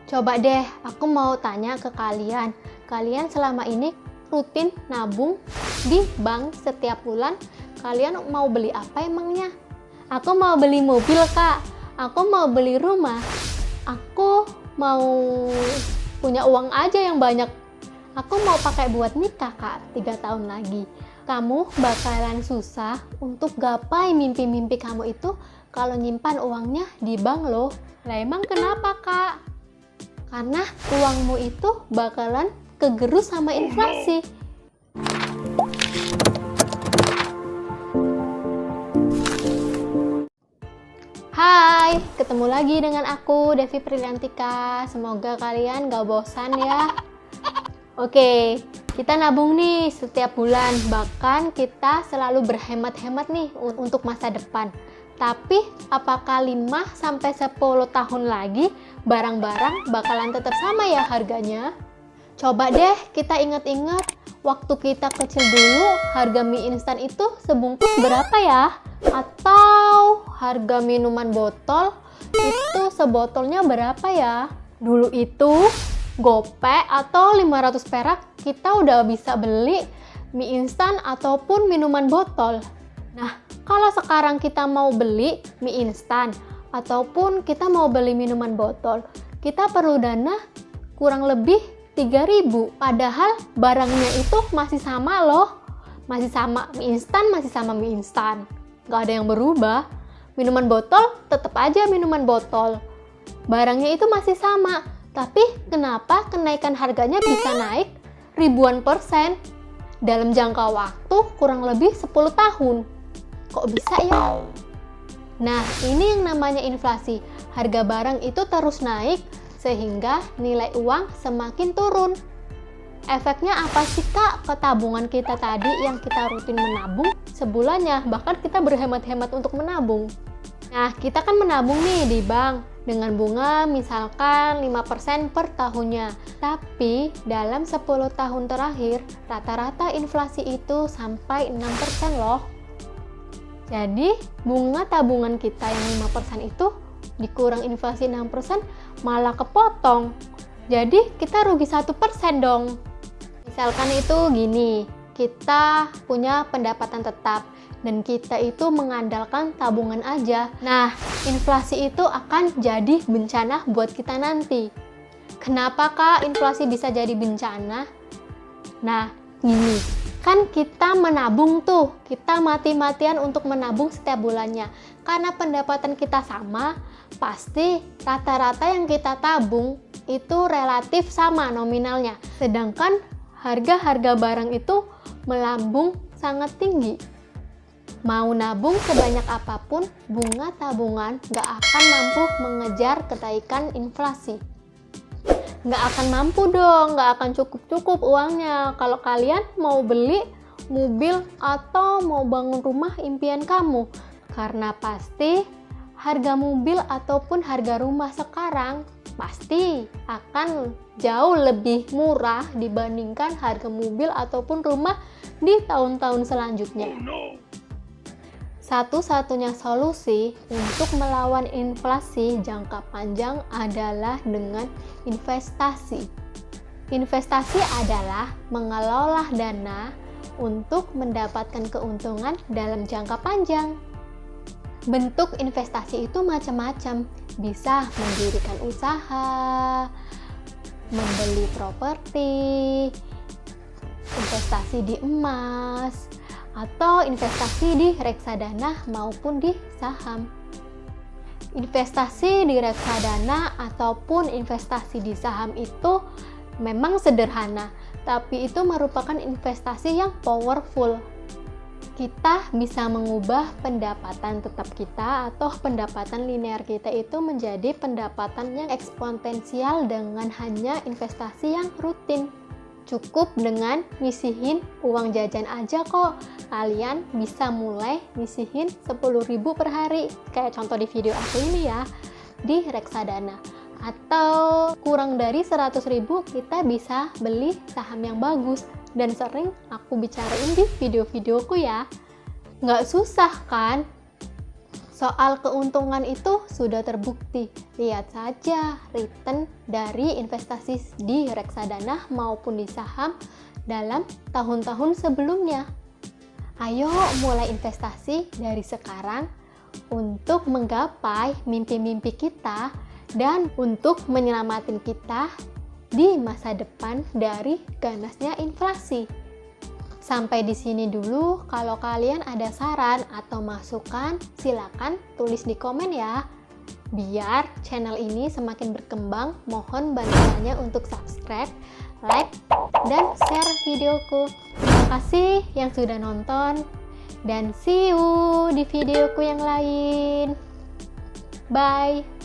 Coba deh, aku mau tanya ke kalian. Kalian selama ini rutin nabung di bank setiap bulan? Kalian mau beli apa emangnya? Aku mau beli mobil, Kak. Aku mau beli rumah. Aku mau punya uang aja yang banyak. Aku mau pakai buat nikah, Kak, 3 tahun lagi. Kamu bakalan susah untuk gapai mimpi-mimpi kamu itu kalau nyimpan uangnya di bank loh. Lah emang kenapa, Kak? Karena uangmu itu bakalan kegerus sama inflasi. Hai, ketemu lagi dengan aku, Devi Priliantika. Semoga kalian gak bosan ya. Oke, kita nabung nih setiap bulan. Bahkan kita selalu berhemat-hemat nih untuk masa depan. Tapi apakah 5-10 tahun lagi barang-barang bakalan tetap sama ya harganya? Coba deh kita ingat-ingat, waktu kita kecil dulu harga mie instan itu sebungkus berapa ya? Atau harga minuman botol itu sebotolnya berapa ya? Dulu itu gope atau 500 perak kita udah bisa beli mie instan ataupun minuman botol. Nah, kalau sekarang kita mau beli mie instan ataupun kita mau beli minuman botol, kita perlu dana kurang lebih 3.000. Padahal barangnya itu masih sama loh. Masih sama mie instan, masih sama mie instan. Gak ada yang berubah. Minuman botol tetap aja minuman botol. Barangnya itu masih sama. Tapi kenapa kenaikan harganya bisa naik ribuan persen dalam jangka waktu kurang lebih 10 tahun? Kok bisa ya? Nah, ini yang namanya inflasi. Harga barang itu terus naik sehingga nilai uang semakin turun. Efeknya apa sih, Kak, ke tabungan kita tadi yang kita rutin menabung sebulannya? Bahkan kita berhemat-hemat untuk menabung. Nah, kita kan menabung nih di bank dengan bunga misalkan 5% per tahunnya. Tapi dalam 10 tahun terakhir, rata-rata inflasi itu sampai 6% loh. Jadi, bunga tabungan kita yang 5% itu dikurang inflasi 6% malah kepotong. Jadi, kita rugi 1% dong. Misalkan itu gini, kita punya pendapatan tetap dan kita itu mengandalkan tabungan aja. Nah, inflasi itu akan jadi bencana buat kita nanti. Kenapa, Kak, inflasi bisa jadi bencana? Nah, gini, kan kita menabung tuh, kita mati-matian untuk menabung setiap bulannya. Karena pendapatan kita sama, pasti rata-rata yang kita tabung itu relatif sama nominalnya. Sedangkan harga-harga barang itu melambung sangat tinggi. Mau nabung sebanyak apapun, bunga tabungan gak akan mampu mengejar kenaikan inflasi. Nggak akan mampu dong, nggak akan cukup-cukup uangnya kalau kalian mau beli mobil atau mau bangun rumah impian kamu. Karena pasti harga mobil ataupun harga rumah sekarang pasti akan jauh lebih murah dibandingkan harga mobil ataupun rumah di tahun-tahun selanjutnya. Satu-satunya solusi untuk melawan inflasi jangka panjang adalah dengan investasi. Investasi adalah mengelola dana untuk mendapatkan keuntungan dalam jangka panjang. Bentuk investasi itu macam-macam, bisa mendirikan usaha, membeli properti, investasi di emas, atau investasi di reksadana maupun di saham. Investasi di reksadana ataupun investasi di saham itu memang sederhana, tapi itu merupakan investasi yang powerful. Kita bisa mengubah pendapatan tetap kita atau pendapatan linear kita itu menjadi pendapatan yang eksponensial dengan hanya investasi yang rutin. Cukup dengan nyisihin uang jajan aja kok. Kalian bisa mulai nyisihin 10.000 per hari. Kayak contoh di video aku ini ya, di reksadana. Atau kurang dari 100.000 kita bisa beli saham yang bagus. Dan sering aku bicarain di video-videoku ya. Nggak susah kan? Soal keuntungan itu sudah terbukti. Lihat saja return dari investasi di reksadana maupun di saham dalam tahun-tahun sebelumnya. Ayo mulai investasi dari sekarang untuk menggapai mimpi-mimpi kita dan untuk menyelamatin kita di masa depan dari ganasnya inflasi. Sampai di sini dulu. Kalau kalian ada saran atau masukan, silakan tulis di komen ya. Biar channel ini semakin berkembang, mohon bantuannya untuk subscribe, like, dan share videoku. Terima kasih yang sudah nonton, dan see you di videoku yang lain. Bye!